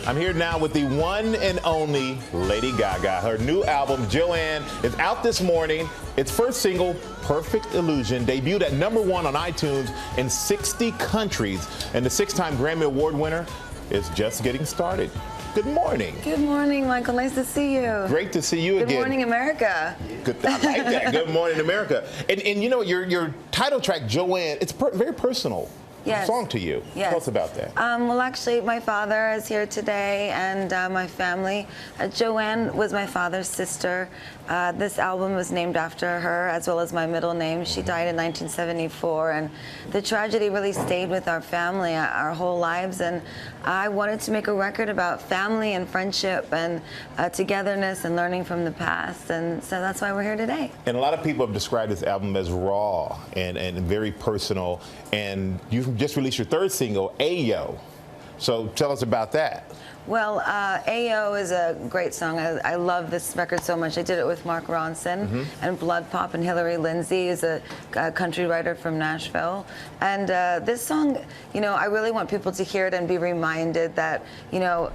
I'm here now with the one and only Lady Gaga. Her new album, Joanne, is out this morning. Its first single, Perfect Illusion, debuted at #1 on iTunes in 60 countries. And the 6-time Grammy Award winner is just getting started. Good morning. Good morning, Michael. Nice to see you. Great to see you again. Good morning, America. Good, I like that. Good morning, America. And you know, your title track, Joanne, it's very personal. Yes. Song to you. Yes. Tell us about that. Well, actually, my father is here today, and my family. Joanne was my father's sister. This album was named after her, as well as my middle name. She died in 1974, and the tragedy really stayed with our family our whole lives. And I wanted to make a record about family and friendship and togetherness and learning from the past, and so that's why we're here today. And a lot of people have described this album as raw and very personal. And you've just released your third single, Ayo. So tell us about that. Well, Ayo is a great song. I love this record so much. I did it with Mark Ronson and Blood Pop, and Hillary Lindsey is a country writer from Nashville. And this song, you know, I really want people to hear it and be reminded that, you know,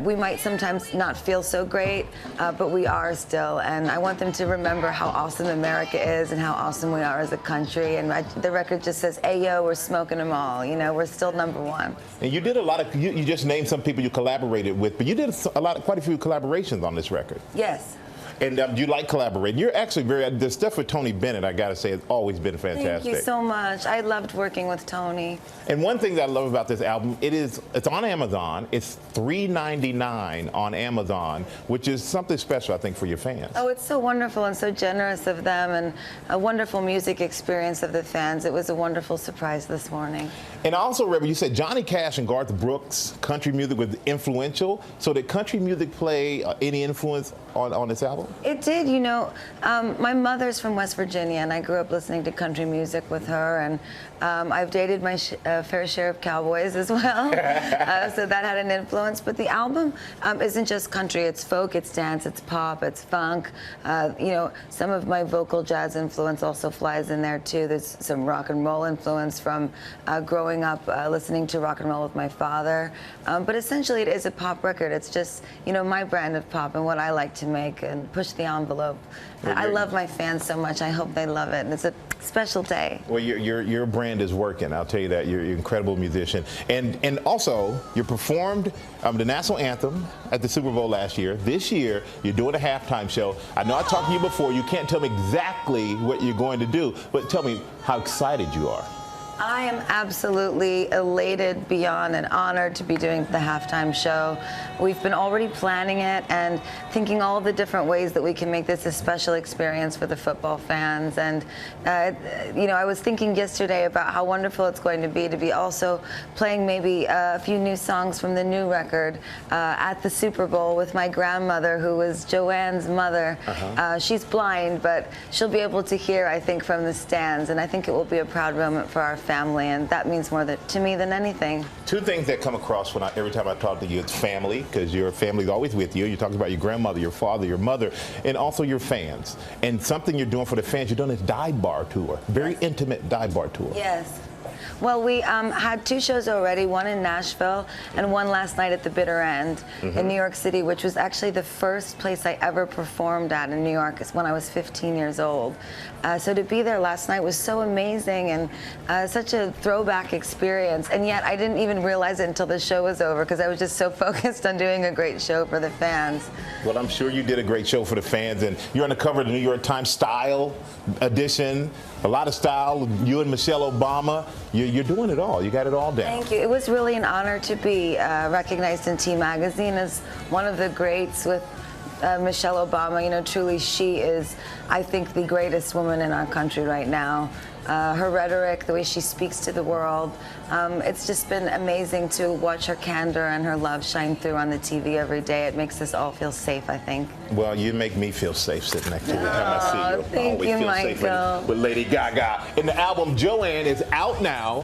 we might sometimes not feel so great, but we are still. And I want them to remember how awesome America is and how awesome we are as a country. And the record just says, Ayo, we're smoking them all. You know, we're still #1. And you did a lot of, you just named some people you collaborated with, but you did quite a few collaborations on this record. Yes. And you like collaborating. You're actually the stuff with Tony Bennett, I gotta say, has always been fantastic. Thank you so much. I loved working with Tony. And one thing that I love about this album, it's on Amazon. It's $3.99 on Amazon, which is something special, I think, for your fans. Oh, it's so wonderful and so generous of them, and a wonderful music experience of the fans. It was a wonderful surprise this morning. And I also remember you said Johnny Cash and Garth Brooks' country music was influential. So did country music play any influence on this album? It did. You know, my mother's from West Virginia, and I grew up listening to country music with her, and I've dated my fair share of cowboys as well, so that had an influence. But the album isn't just country. It's folk, it's dance, it's pop, it's funk. You know, some of my vocal jazz influence also flies in there too. There's some rock and roll influence from growing up listening to rock and roll with my father. But essentially, it is a pop record. It's just, you know, my brand of pop and what I like to make and push the envelope. I love my fans so much. I hope they love it, and it's a special day. Well, your brand is working. I'll tell you that. You're an incredible musician, and also you performed the national anthem at the Super Bowl last year. This year, you're doing a halftime show. I know I talked to you before. You can't tell me exactly what you're going to do, but tell me how excited you are. I am absolutely elated beyond and honored to be doing the halftime show. We've been already planning it and thinking all the different ways that we can make this a special experience for the football fans. And, you know, I was thinking yesterday about how wonderful it's going to be also playing maybe a few new songs from the new record at the Super Bowl with my grandmother, who was Joanne's mother. She's blind, but she'll be able to hear, I think, from the stands. And I think it will be a proud moment for our family, and that means more to me than anything. Two things that come across every time I talk to you: it's family, because your family's always with you. You talk about your grandmother, your father, your mother, and also your fans. And something you're doing for the fans, you're doing this dive bar tour, very intimate dive bar tour. Yes. Well, we had 2 shows already, one in Nashville and one last night at the Bitter End in New York City, which was actually the first place I ever performed at in New York when I was 15 years old. So to be there last night was so amazing and such a throwback experience. And yet I didn't even realize it until the show was over, because I was just so focused on doing a great show for the fans. Well, I'm sure you did a great show for the fans, and you're on the cover of the New York Times Style edition. A lot of style. You and Michelle Obama. You're doing it all. You got it all down. Thank you. It was really an honor to be recognized in T Magazine as one of the greats with Michelle Obama. You know, truly she is, I think, the greatest woman in our country right now. Her rhetoric, the way she speaks to the world, it's just been amazing to watch her candor and her love shine through on the TV every day. It makes us all feel safe, I think. Well, you make me feel safe sitting next to you every time I see you. Thank you, Michael. With Lady Gaga. And the album Joanne is out now.